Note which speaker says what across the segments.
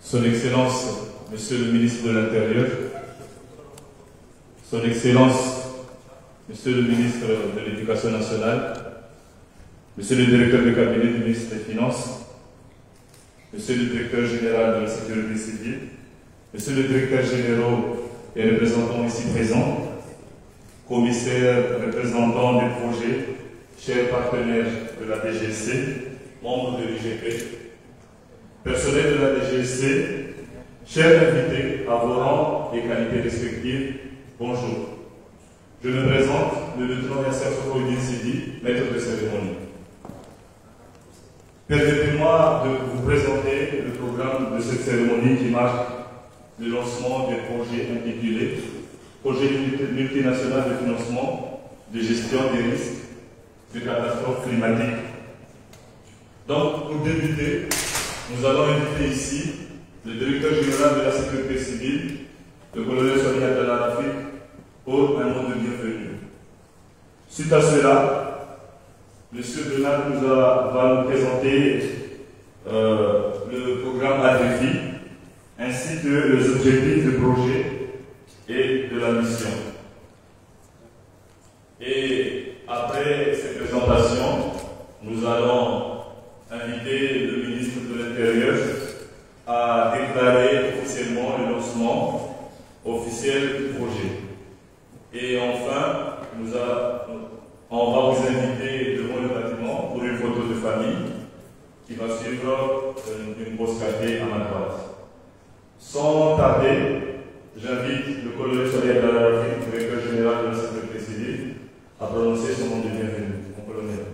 Speaker 1: Son Excellence, Monsieur le ministre de l'Intérieur, Son Excellence, Monsieur le ministre de l'Éducation nationale, Monsieur le directeur de cabinet du ministre des Finances, Monsieur le directeur général de la sécurité civile, Monsieur le directeur général et représentants ici présents, commissaires, représentants des projets, chers partenaires de la DGSC, membres de l'IGP, personnel de la DGSC, chers invités à vos rangs et qualités respectives, bonjour. Je me présente, le lieutenant Yasser Sokoudine Sidi, maître de cérémonie. Permettez-moi de vous présenter le programme de cette cérémonie qui marque le lancement des projets intitulés Projet multinational de financement de gestion des risques de catastrophes climatiques. Donc, pour débuter, nous allons inviter ici le directeur général de la sécurité civile, le colonel Sonia Dalarafik, pour un mot de bienvenue. Suite à cela, M. Bernard va nous présenter le programme ADFI, ainsi que les objectifs du projet et de la mission. Et après ces présentations, nous allons inviter le ministre de l'Intérieur à déclarer officiellement le lancement officiel du projet. Et enfin, on va vous inviter devant le bâtiment pour une photo de famille qui va suivre une pause café à ma droite. Sans tarder, j'invite le colonel Sonia Dalarafik, directeur général de la sécurité civile, à prononcer son nom de bienvenue. Mon colonel.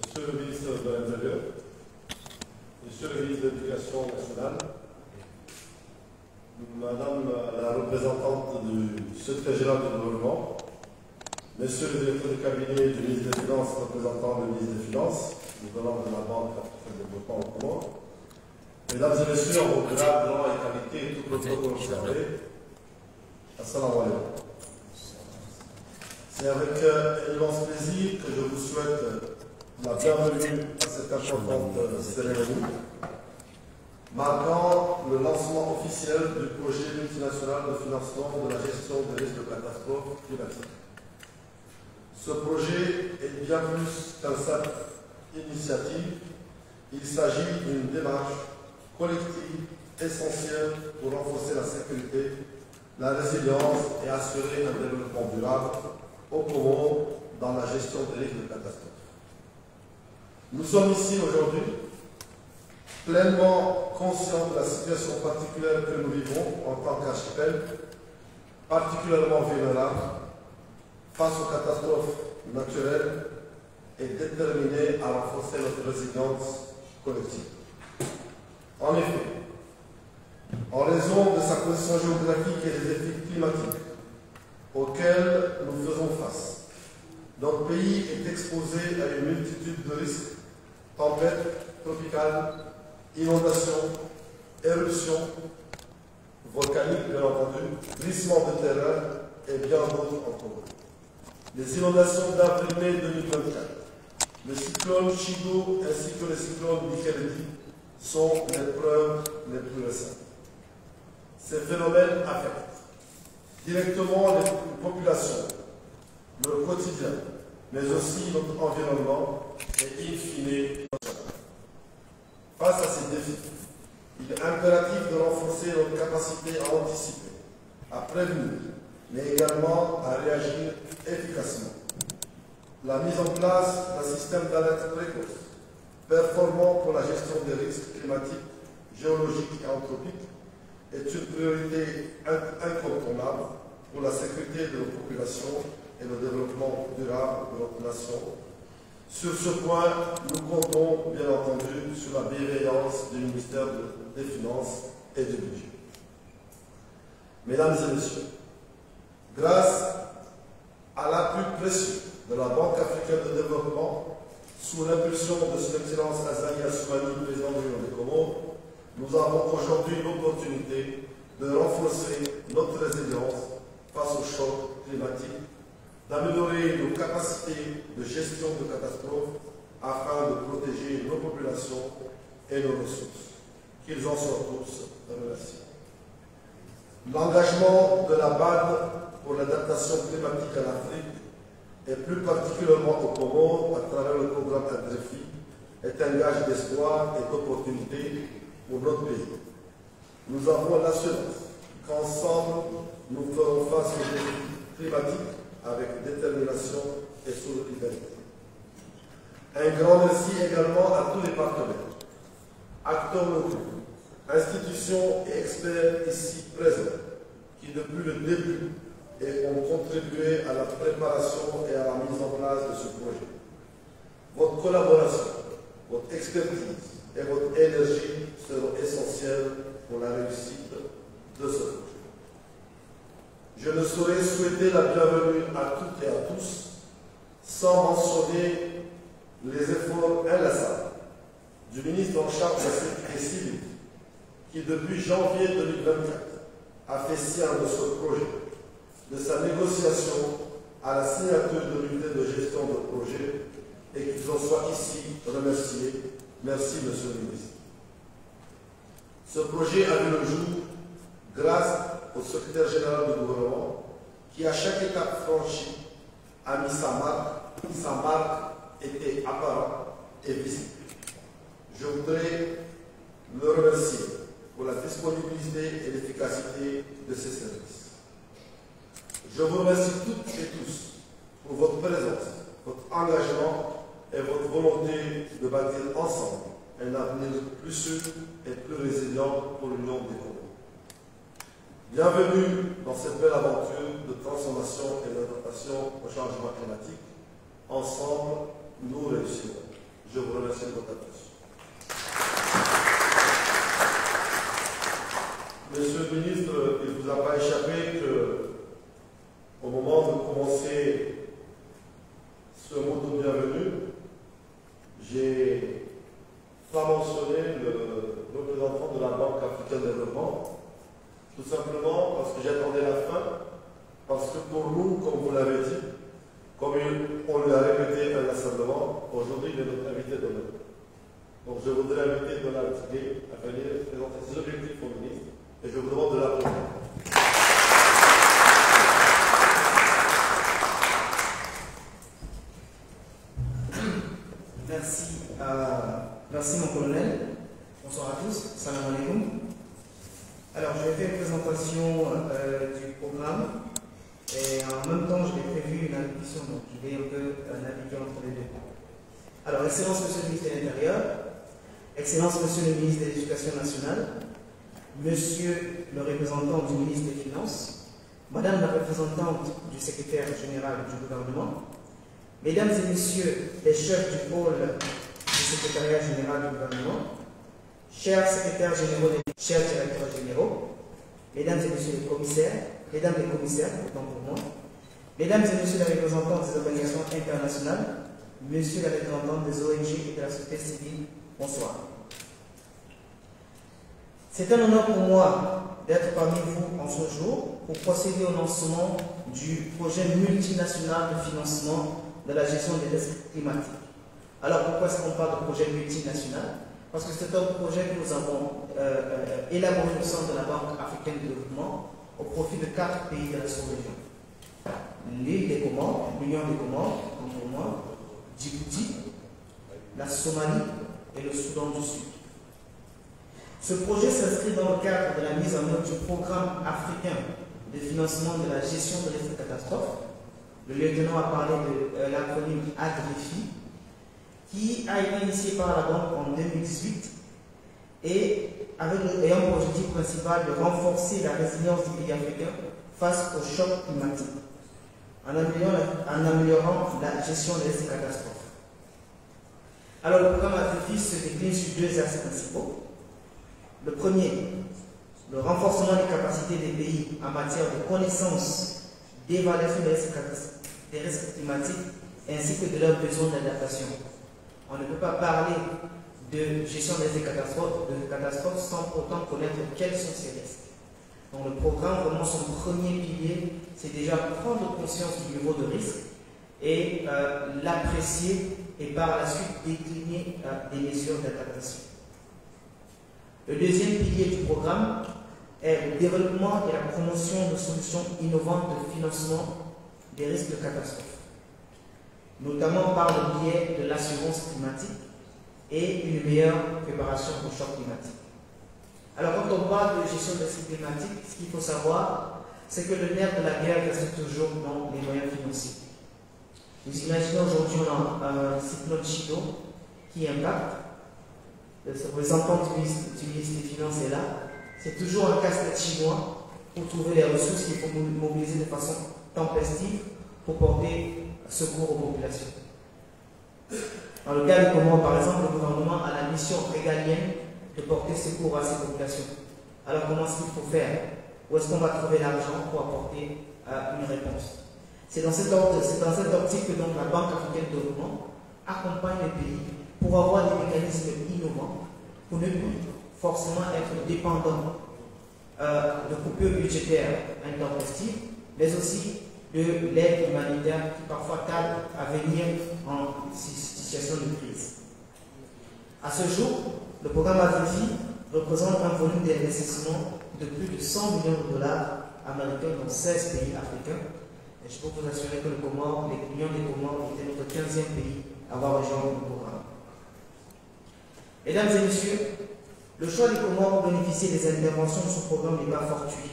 Speaker 2: Monsieur le ministre de l'Intérieur, Monsieur le ministre de l'Éducation nationale, Madame la représentante du secrétaire général du gouvernement, Monsieur le directeur de cabinet du ministre des Finances, représentant le ministre des Finances, nous de la Banque de développement au Comores, Mesdames et Messieurs, en vos grades, rang et qualité, tout protocole observé, assalamu alaikum. C'est avec immense plaisir que je vous souhaite la bienvenue à cette importante cérémonie, marquant le lancement officiel du projet multinational de financement de la gestion des risques de catastrophes climatiques. Ce projet est bien plus qu'une simple initiative. Il s'agit d'une démarche collective essentielle pour renforcer la sécurité, la résilience et assurer un développement durable au Comores dans la gestion des risques de catastrophes. Nous sommes ici aujourd'hui pleinement conscients de la situation particulière que nous vivons en tant qu'archipel, particulièrement vulnérable face aux catastrophes naturelles et déterminés à renforcer notre résilience collective. En effet, en raison de sa position géographique et des défis climatiques auxquels nous faisons face, notre pays est exposé à une multitude de risques: tempêtes tropicales, inondations, éruptions volcaniques, bien entendu, glissements de terrain et bien d'autres encore. Les inondations d'avril-mai 2024, le cyclone Chido ainsi que le cyclone Mikeledi sont les preuves les plus récentes. Ces phénomènes affectent directement les populations, leur quotidien, mais aussi notre environnement et in fine notre santé. Face à ces défis, il est impératif de renforcer notre capacité à anticiper, à prévenir, mais également à réagir efficacement. La mise en place d'un système d'alerte précoce, performant pour la gestion des risques climatiques, géologiques et anthropiques, est une priorité incontournable pour la sécurité de nos populations et le développement durable de notre nation. Sur ce point, nous comptons bien entendu sur la bienveillance du ministère des Finances et du Budget. Mesdames et Messieurs, grâce à l'appui précieux de la Banque africaine de développement, sous l'impulsion de Son Excellence Azali Assoumani, président de l'Union des Comores, nous avons aujourd'hui l'opportunité de renforcer notre résilience face aux chocs climatiques, d'améliorer nos capacités de gestion de catastrophes afin de protéger nos populations et nos ressources. Qu'ils en soient tous remerciés. L'engagement de la BAD pour l'adaptation climatique en Afrique, et plus particulièrement au Comores, à travers le programme ADREFI, est un gage d'espoir et d'opportunité pour notre pays. Nous avons l'assurance qu'ensemble, nous ferons face aux défis climatiques avec détermination et solidarité. Un grand merci également à tous les partenaires, acteurs locaux, institutions et experts ici présents, qui depuis le début ont contribué à la préparation et à la mise en place de ce projet. Votre collaboration, votre expertise et votre énergie seront essentielles pour la réussite de ce projet. Je ne saurais souhaiter la bienvenue à toutes et à tous sans mentionner les efforts inlassables du ministre en charge de la sécurité civile qui, depuis janvier 2024, a fait sien de ce projet, de sa négociation à la signature de l'unité de gestion de projet et qu'ils en soient ici remerciés. Merci, Monsieur le ministre. Ce projet a vu le jour grâce au secrétaire général du gouvernement qui, à chaque étape franchie, a mis sa marque était apparente et visible. Je voudrais le remercier pour la disponibilité et l'efficacité de ses services. Je vous remercie toutes et tous pour votre présence, votre engagement et votre volonté de bâtir ensemble un avenir plus sûr et plus résilient pour l'Union des Comores. Bienvenue dans cette belle aventure de transformation et d'adaptation au changement climatique. Ensemble, nous réussirons. Je vous remercie de votre attention. Monsieur le ministre, il ne vous a pas échappé qu'au moment de commencer ce mot de bienvenue, j'ai pas mentionné le représentant de la Banque africaine de développement. Tout simplement parce que j'attendais la fin, parce que pour nous, comme vous l'avez dit, comme on lui a répété inlassablement, aujourd'hui il est notre invité d'honneur. Donc je voudrais inviter Donald Gay à venir présenter ses objectifs au ministre et je vous demande de l'applaudir.
Speaker 3: Merci mon colonel. Bonsoir à tous. Salam alaikum. Alors, je vais faire une présentation du programme et en même temps, je vais prévu une allocution, donc je vais un peu naviguer entre les deux. Alors, Excellence Monsieur le ministre de l'Intérieur, Excellence Monsieur le ministre de l'Éducation nationale, Monsieur le représentant du ministre des Finances, Madame la représentante du secrétaire général du gouvernement, Mesdames et Messieurs les chefs du pôle du secrétariat général du gouvernement, chers secrétaires généraux et chers directeurs généraux, Mesdames et Messieurs les commissaires, Mesdames les commissaires, autant pour moi, Mesdames et Messieurs les représentants des organisations internationales, Messieurs les représentants des ONG et de la société civile, bonsoir. C'est un honneur pour moi d'être parmi vous en ce jour pour procéder au lancement du projet multinational de financement de la gestion des risques climatiques. Alors pourquoi est-ce qu'on parle de projet multinational? Parce que c'est un projet que nous avons élaboré au sein de la Banque africaine de développement au profit de 4 pays de la sous-région. L'île des Comores, l'Union des Comores, comme pour moi, Djibouti, la Somalie et le Soudan du Sud. Ce projet s'inscrit dans le cadre de la mise en œuvre du programme africain de financement de la gestion de risques de catastrophes. Le lieutenant a parlé de l'acronyme ADRIFI, qui a été initié par la Banque en 2018 et ayant pour objectif principal de renforcer la résilience des pays africains face aux chocs climatiques, en améliorant la gestion des risques de catastrophes. Alors, le programme ADRIFI se décline sur 2 axes principaux. Le premier, le renforcement des capacités des pays en matière de connaissance, d'évaluation des risques climatiques ainsi que de leurs besoins d'adaptation. On ne peut pas parler de gestion des catastrophes sans pourtant connaître quels sont ces risques. Donc le programme, vraiment son premier pilier, c'est déjà prendre conscience du niveau de risque et l'apprécier et par la suite décliner des mesures d'adaptation. Le deuxième pilier du programme est le développement et la promotion de solutions innovantes de financement des risques de catastrophe, notamment par le biais de l'assurance climatique et une meilleure préparation au choc climatique. Alors quand on parle de gestion des risques climatiques, ce qu'il faut savoir, c'est que le nerf de la guerre reste toujours dans les moyens financiers. Vous imaginez aujourd'hui on a un cyclone Chido qui impacte. Le représentant du ministre des Finances est là. C'est toujours un casse-tête chinois pour trouver les ressources qu'il faut mobiliser de façon tempestive pour porter secours aux populations. Dans le cas du Comores, par exemple, le gouvernement a la mission régalienne de porter secours à ces populations. Alors comment est-ce qu'il faut faire? Où est-ce qu'on va trouver l'argent pour apporter une réponse? C'est dans cette optique que donc, la Banque africaine de développement accompagne les pays pour avoir des mécanismes innovants, pour ne plus forcément être dépendant de coupures budgétaires intempestives, mais aussi de l'aide humanitaire qui parfois tarde à venir en situation de crise. À ce jour, le programme ADRIFI représente un volume d'investissement de plus de 100 millions de dollars américains dans 16 pays africains. Et je peux vous assurer que l'Union des Comores était notre 15e pays à avoir rejoint le programme. Mesdames et messieurs, le choix des Comores pour bénéficier des interventions de ce programme n'est pas fortuit.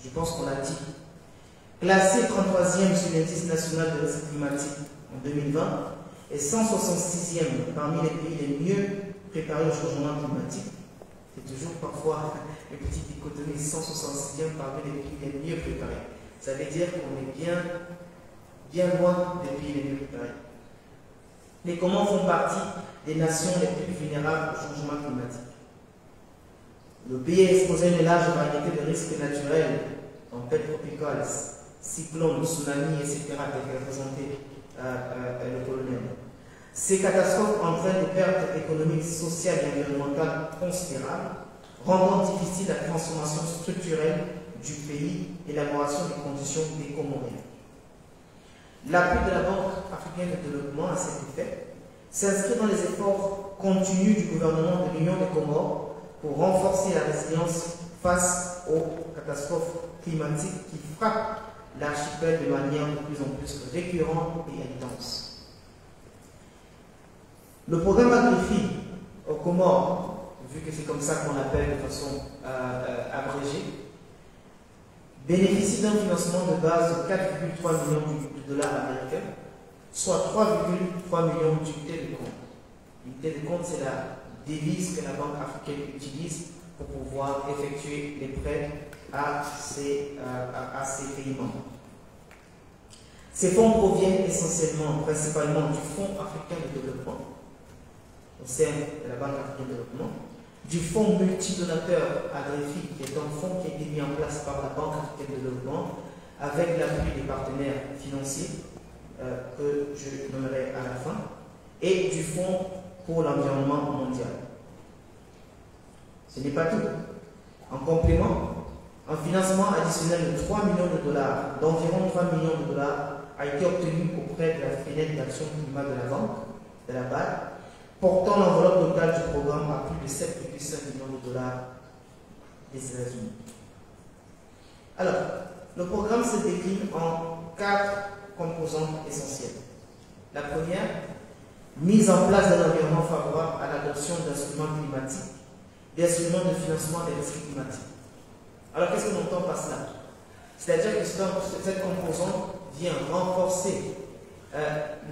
Speaker 3: Je pense qu'on l'a dit. Classé 33e sur l'indice national de risque climatique en 2020 et 166e parmi les pays les mieux préparés au changement climatique. C'est toujours parfois une petite dichotomie, 166e parmi les pays les mieux préparés. Ça veut dire qu'on est bien loin des pays les mieux préparés. Les Comores font partie des nations les plus vulnérables au changement climatique. Le pays est exposé à une large variété de risques naturels, tempêtes tropicales, cyclones, tsunamis, etc., qui est représenté le colonel. Ces catastrophes entraînent des pertes économiques, sociales et environnementales considérables, rendant difficile la transformation structurelle du pays et l'élaboration des conditions des Comoriens. L'appui de la Banque africaine de développement à cet effet s'inscrit dans les efforts continus du gouvernement de l'Union des Comores pour renforcer la résilience face aux catastrophes climatiques qui frappent l'archipel de manière de plus en plus récurrente et intense. Le programme ADRIFI aux Comores, vu que c'est comme ça qu'on l'appelle de façon abrégée, bénéficie d'un financement de base de 4,3 millions de dollars américains, soit 3,3 millions d'unités de compte. L'unité de compte, c'est la devise que la Banque africaine utilise pour pouvoir effectuer les prêts à ses pays membres. Ces fonds proviennent principalement du Fonds africain de développement, au sein de la Banque africaine de développement, du Fonds multidonateur ADRIFI, qui est un fonds qui a été mis en place par la Banque africaine de développement, avec l'appui des partenaires financiers que je nommerai à la fin, et du Fonds pour l'environnement mondial. Ce n'est pas tout. En complément, un financement additionnel de 3 millions de dollars, d'environ 3 millions de dollars, a été obtenu auprès de la fenêtre d'action climat de la Banque, de la BAD, portant l'enveloppe totale du programme à plus de 7,5 millions de dollars des États-Unis. Alors, le programme se décline en 4 composantes essentielles. La première, mise en place d'un environnement favorable à l'adoption d'instruments climatiques, d'instruments de financement des risques climatiques. Alors, qu'est-ce qu'on entend par cela? C'est-à-dire que cette composante vient renforcer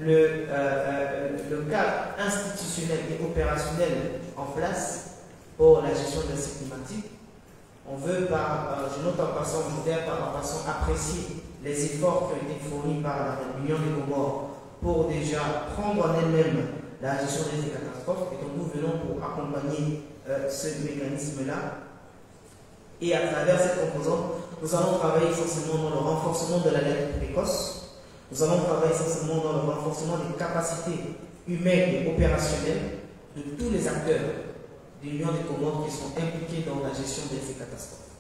Speaker 3: le cadre institutionnel et opérationnel en place pour la gestion des risques climatiques. On veut, je note en passant, je voudrais en passant apprécier les efforts qui ont été fournis par l'Union des Comores pour déjà prendre en elle-même la gestion des catastrophes, et donc nous venons pour accompagner ce mécanisme-là. Et à travers cette composante, nous allons travailler essentiellement dans le renforcement de l'alerte précoce, nous allons travailler essentiellement dans le renforcement des capacités humaines et opérationnelles de tous les acteurs de l'Union des Comores qui sont impliqués dans la gestion de ces catastrophes.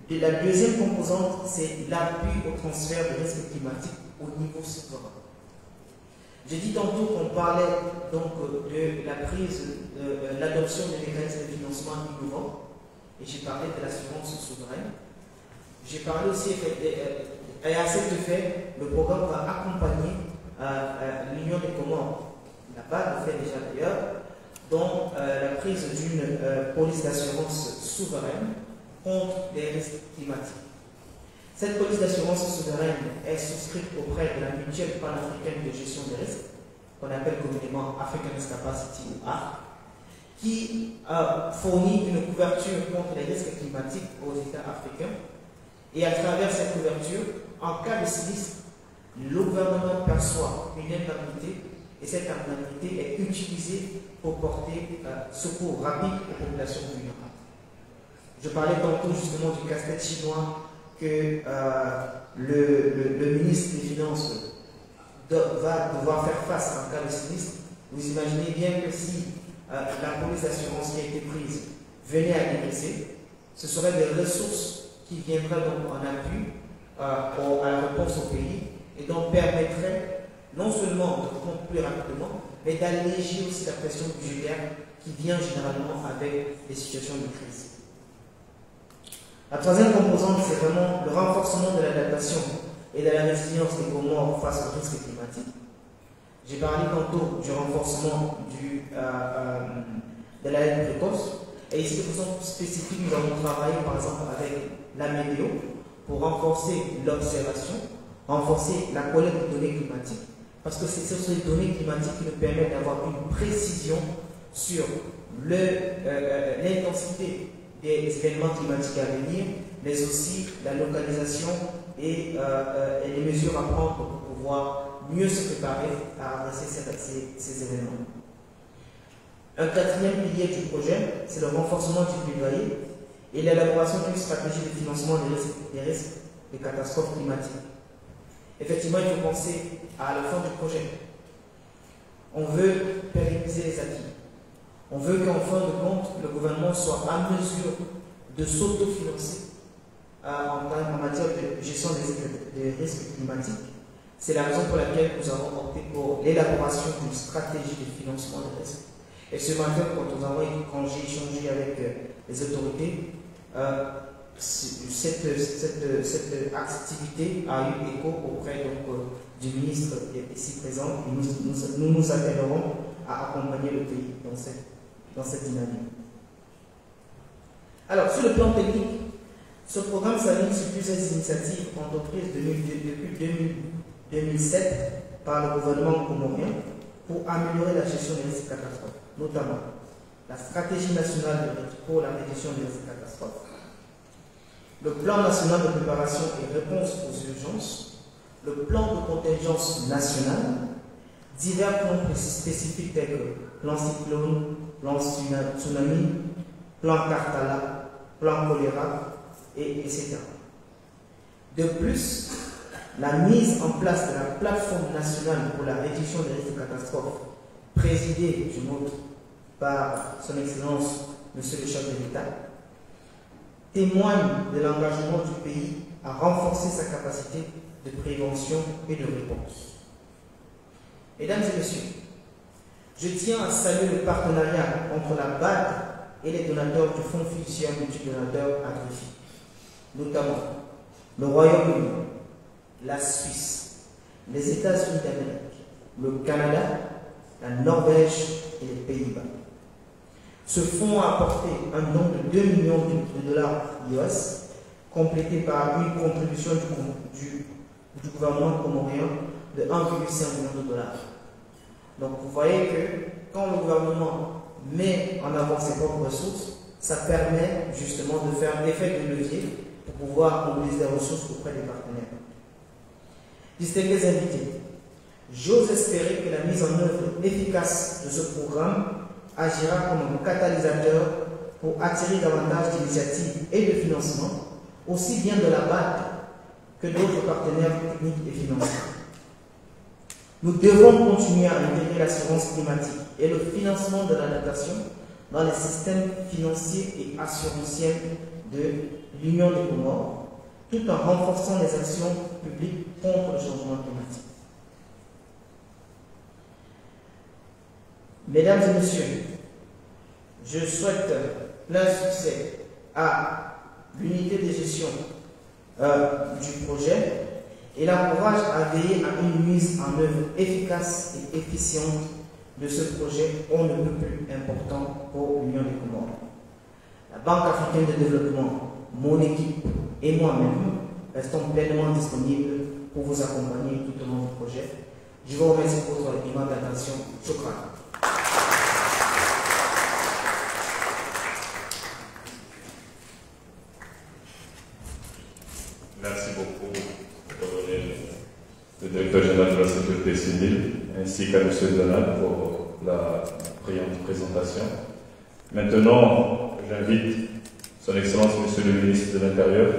Speaker 3: Et la deuxième composante, c'est l'appui au transfert de risques climatiques au niveau souverain. J'ai dit tantôt qu'on parlait donc de la prise, de l'adoption des mécanismes de financement innovants, et j'ai parlé de l'assurance souveraine. J'ai parlé aussi, et à cet effet, le programme va accompagner l'Union des Comores, il n'a pas le fait déjà d'ailleurs, dans la prise d'une police d'assurance souveraine contre les risques climatiques. Cette police d'assurance souveraine est souscrite auprès de la mutuelle panafricaine de gestion des risques, qu'on appelle communément African Risk Capacity ou ARC, qui fournit une couverture contre les risques climatiques aux États africains. Et à travers cette couverture, en cas de sinistre, le gouvernement perçoit une indemnité, et cette indemnité est utilisée pour porter secours rapide aux populations vulnérables. Je parlais tantôt justement du casse-tête chinois que le ministre des Finances va devoir faire face en cas de sinistre. Vous imaginez bien que si la police d'assurance qui a été prise venait à dégraisser, ce seraient des ressources qui viendraient donc en appui à la réponse au pays, et donc permettraient non seulement de répondre plus rapidement, mais d'alléger aussi la pression budgétaire qui vient généralement avec les situations de crise. La troisième composante, c'est vraiment le renforcement de l'adaptation et de la résilience des Comores face aux risques climatiques. J'ai parlé tantôt du renforcement de l'aide précoce, et ici de façon spécifique, nous avons travaillé par exemple avec la météo pour renforcer l'observation, renforcer la collecte de données climatiques, parce que c'est sur ces données climatiques qui nous permettent d'avoir une précision sur l'intensité des événements climatiques à venir, mais aussi la localisation et les mesures à prendre pour pouvoir mieux se préparer à adresser ces événements. Un quatrième pilier du projet, c'est le renforcement du plaidoyer et l'élaboration d'une stratégie de financement des risques de catastrophes climatiques. Effectivement, il faut penser à la fin du projet. On veut pérenniser les acquis. On veut qu'en fin de compte, le gouvernement soit à mesure de s'autofinancer en matière de gestion des risques climatiques. C'est la raison pour laquelle nous avons opté pour l'élaboration d'une stratégie de financement des risques. Et ce matin, quand j'ai échangé avec les autorités, cette activité a eu écho auprès du ministre ici présent, et nous nous appellerons à accompagner le pays dans cette dynamique. Alors, sur le plan technique, ce programme s'aligne sur plusieurs initiatives entreprises depuis 2007 par le gouvernement comorien pour améliorer la gestion des risques catastrophes, notamment la stratégie nationale pour la réduction des risques catastrophes, le plan national de préparation et réponse aux urgences, le plan de contingence national, divers plans spécifiques tels que plan cyclone, plan tsunami, plan Kartala, plan choléra, etc. De plus, la mise en place de la plateforme nationale pour la réduction des risques de catastrophes, présidée, je note, par son Excellence, Monsieur le chef de l'État, témoigne de l'engagement du pays à renforcer sa capacité de prévention et de réponse. Mesdames et messieurs, je tiens à saluer le partenariat entre la BAD et les donateurs du Fonds fiduciaire multidonateur AGRIFI. notamment le Royaume-Uni, la Suisse, les États-Unis d'Amérique, le Canada, la Norvège et les Pays-Bas. Ce fonds a apporté un don de 2 millions de dollars US, complété par une contribution du gouvernement comorien de 1,5 million de dollars. Donc vous voyez que quand le gouvernement met en avant ses propres ressources, ça permet justement de faire effet de levier pour pouvoir mobiliser des ressources auprès des partenaires. Distingués invités, j'ose espérer que la mise en œuvre efficace de ce programme agira comme un catalyseur pour attirer davantage d'initiatives et de financement, aussi bien de la BAD que d'autres partenaires techniques et financiers. Nous devons continuer à intégrer l'assurance climatique et le financement de l'adaptation dans les systèmes financiers et assurantiels de l'Union des Comores, tout en renforçant les actions publiques contre le changement climatique. Mesdames et messieurs, je souhaite plein succès à l'unité de gestion du projet et l'encourage à veiller à une mise en œuvre efficace et efficiente de ce projet on ne peut plus important pour l'Union des Comores. La Banque africaine de développement, mon équipe et moi-même restons pleinement disponibles pour vous accompagner tout au long du projet. Je vous remercie pour votre immense attention. Shukran.
Speaker 1: Merci beaucoup, le directeur général de la sécurité civile, ainsi qu'à M. Donald pour la brillante présentation. Maintenant, j'invite Son Excellence M. le ministre de l'Intérieur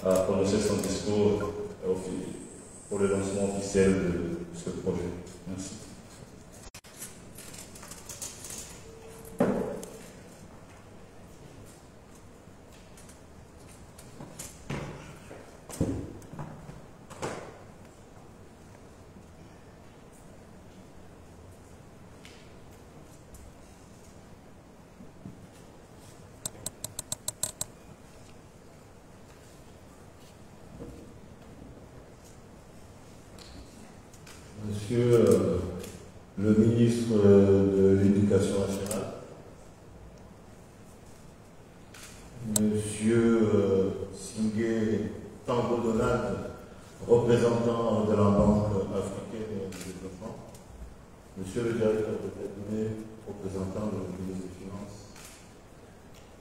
Speaker 1: à prononcer son discours pour le lancement officiel de ce projet. Merci.
Speaker 4: Monsieur le ministre de l'Éducation nationale, Monsieur Singué Tango Donald, représentant de la Banque africaine de développement, Monsieur le directeur de cabinet, représentant le ministre des Finances,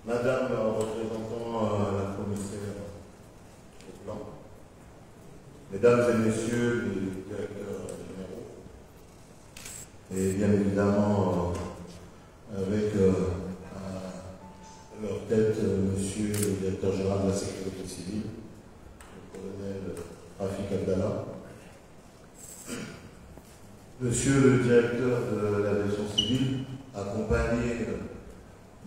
Speaker 4: Madame représentant la commissaire au plan, Mesdames et Messieurs les directeurs généraux, et bien évidemment avec à leur tête Monsieur le directeur général de la sécurité civile, le colonel Rafik Abdallah, Monsieur le directeur de l'aviation civile, accompagné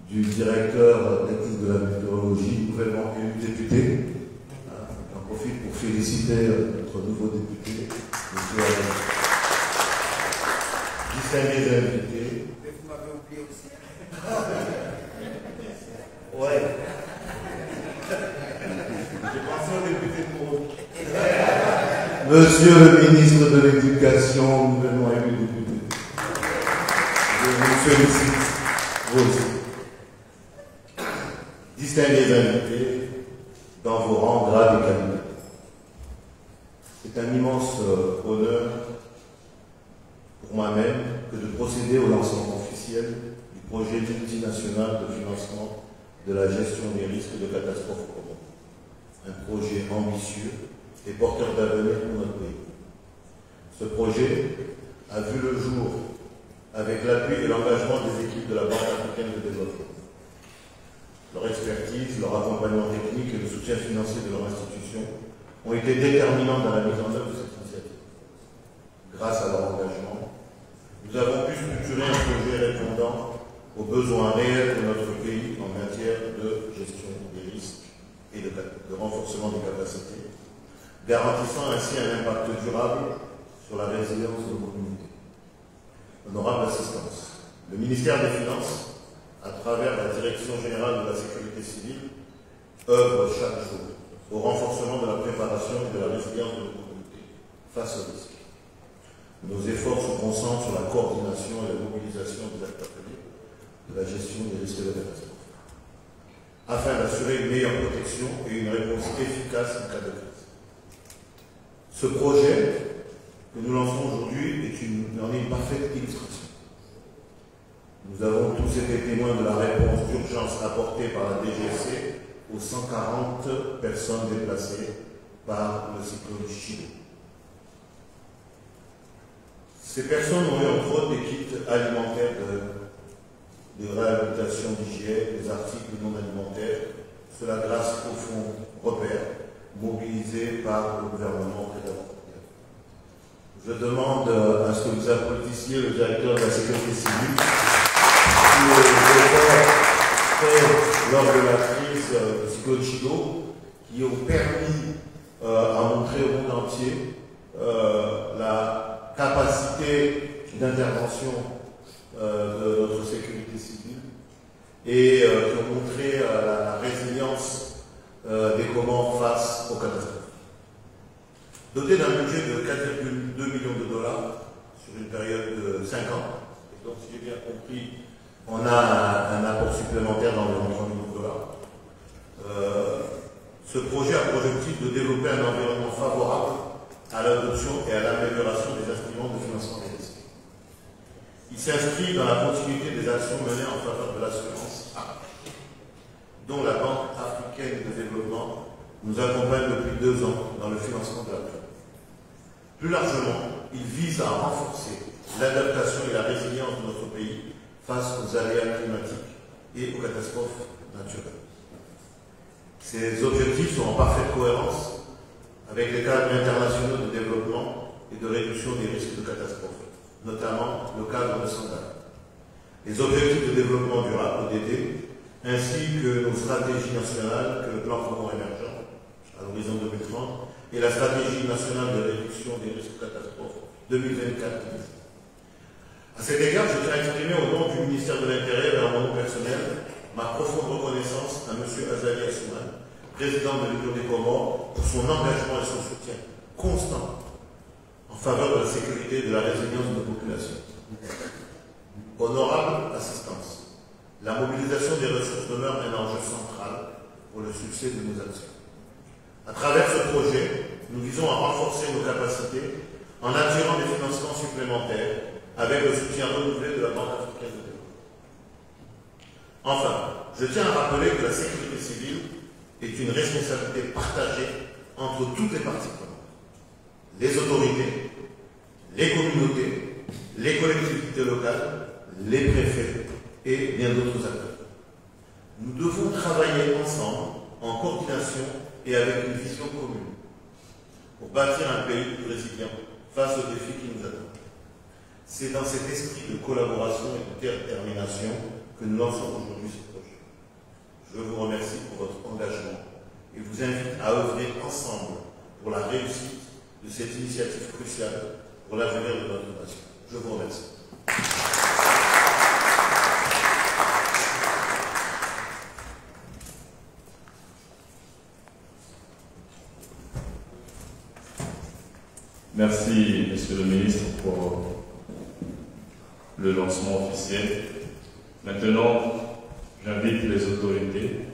Speaker 4: du directeur technique de la météorologie, nouvellement élu député. J'en profite pour féliciter notre nouveau député, M. Alain. Distingués invités.
Speaker 3: Mais vous m'avez oublié aussi.
Speaker 4: Ouais. J'ai pensé au député pour eux. Monsieur le ministre de l'Éducation, nouvellement élu député. Je vous félicite, vous aussi. Distingués invités dans vos rangs, grades et cabinets. C'est un immense honneur pour moi-même que de procéder au lancement officiel du projet multinational de financement de la gestion des risques de catastrophes communes. Un projet ambitieux et porteur d'avenir pour notre pays. Ce projet a vu le jour avec l'appui et l'engagement des équipes de la Banque africaine de développement. Leur expertise, leur accompagnement technique et le soutien financier de leur institution ont été déterminants dans la mise en œuvre de cette initiative. Grâce à leur engagement, nous avons pu structurer un projet répondant aux besoins réels de notre pays en matière de gestion des risques et de renforcement des capacités, garantissant ainsi un impact durable sur la résilience de nos communautés. Honorable assistance, le ministère des Finances, à travers la Direction générale de la sécurité civile, œuvrent chaque jour au renforcement de la préparation et de la résilience de nos communautés face aux risques. Nos efforts se concentrent sur la coordination et la mobilisation des acteurs publics de la gestion des risques de catastrophe, afin d'assurer une meilleure protection et une réponse efficace en cas de crise. Ce projet que nous lançons aujourd'hui en est une parfaite illustration. Nous avons tous été témoins de la réponse d'urgence apportée par la DGC aux 140 personnes déplacées par le cyclone Chido. Ces personnes ont eu entre autres des kits alimentaires de réhabilitation d'hygiène, des articles non alimentaires, cela grâce au fonds repère mobilisé par le gouvernement précédent. Je demande à ce que vous applaudissiez le directeur de la sécurité civile qui fait lors de la crise de cyclone Chido, qui ont permis à montrer au monde entier la capacité d'intervention de notre sécurité civile et qui ont montré la résilience des commandes face aux catastrophes. Doté d'un budget de 4,2 millions de dollars sur une période de 5 ans, et donc si j'ai bien compris, on a un apport supplémentaire d'environ 3 millions de dollars. Ce projet a pour objectif de développer un environnement favorable à l'adoption et à l'amélioration des instruments de financement des risques. Il s'inscrit dans la continuité des actions menées en faveur de l'assurance A, dont la Banque africaine de développement nous accompagne depuis 2 ans dans le financement de la paix. Plus largement, il vise à renforcer l'adaptation et la résilience de notre pays face aux aléas climatiques et aux catastrophes naturelles. Ces objectifs sont en parfaite cohérence avec les cadres internationaux de développement et de réduction des risques de catastrophes, notamment le cadre de Sendai, les objectifs de développement durable ODD, ainsi que nos stratégies nationales, que le plan commun émergent à l'horizon 2030 et la stratégie nationale de réduction des risques de catastrophes 2024. À cet égard, je tiens à exprimer au nom du ministère de l'Intérieur et à mon nom personnel ma profonde reconnaissance à M. Azali Assouman, président de l'Union des Comores, pour son engagement et son soutien constant en faveur de la sécurité et de la résilience de nos populations. Honorable assistance, la mobilisation des ressources demeure un enjeu central pour le succès de nos actions. À travers ce projet, nous visons à renforcer nos capacités en attirant des financements supplémentaires avec le soutien renouvelé de la Banque africaine de développement. Enfin, je tiens à rappeler que la sécurité civile est une responsabilité partagée entre toutes les parties prenantes. Les autorités, les communautés, les collectivités locales, les préfets et bien d'autres acteurs. Nous devons travailler ensemble, en coordination et avec une vision commune, pour bâtir un pays plus résilient face aux défis qui nous attendent. C'est dans cet esprit de collaboration et de détermination que nous lançons aujourd'hui ce projet. Je vous remercie pour votre engagement et vous invite à œuvrer ensemble pour la réussite de cette initiative cruciale pour l'avenir de notre nation. Je vous remercie.
Speaker 1: Merci, Monsieur le Ministre, pour le lancement officiel. Maintenant, j'invite les autorités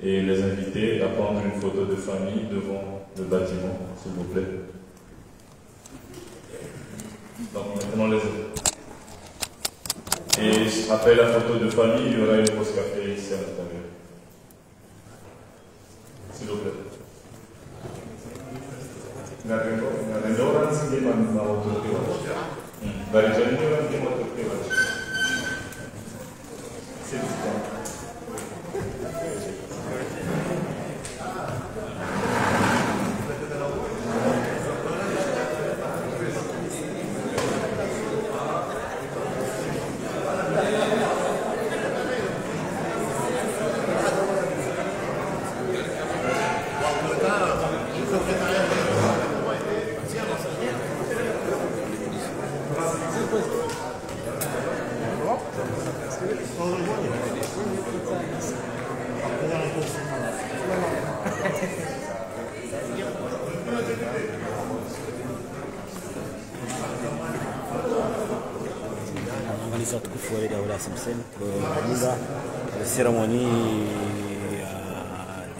Speaker 1: et les invités à prendre une photo de famille devant le bâtiment, s'il vous plaît. Donc maintenant, et après la photo de famille, il y aura une pause café ici à l'intérieur. S'il vous plaît.
Speaker 5: Organisateur tukufu Daouda Simpson pour la cérémonie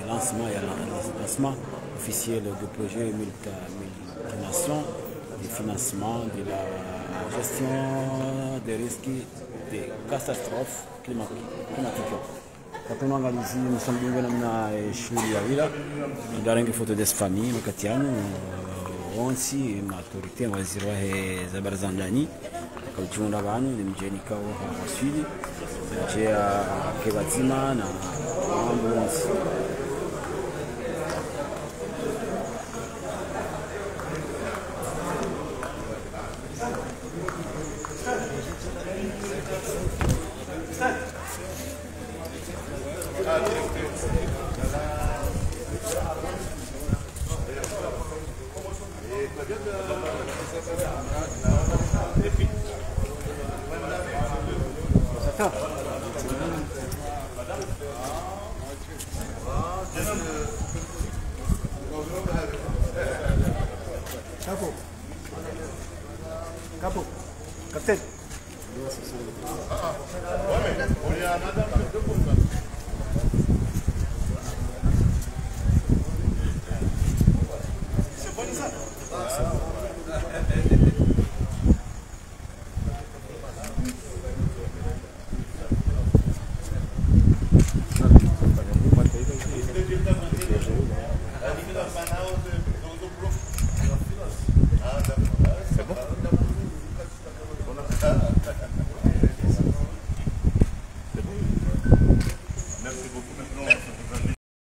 Speaker 5: de lancement officiel du projet multinational de financement de la gestion des risques des catastrophes climatiques. Kapema ngalizi msambinga namna shule ya vila ndarangi foto des familles makatiano onsi maturité waziri wa za barazandani kauchunda abantu ni mjeni kawo haswidi ya kebatima na ambulance.
Speaker 6: Capo, captain.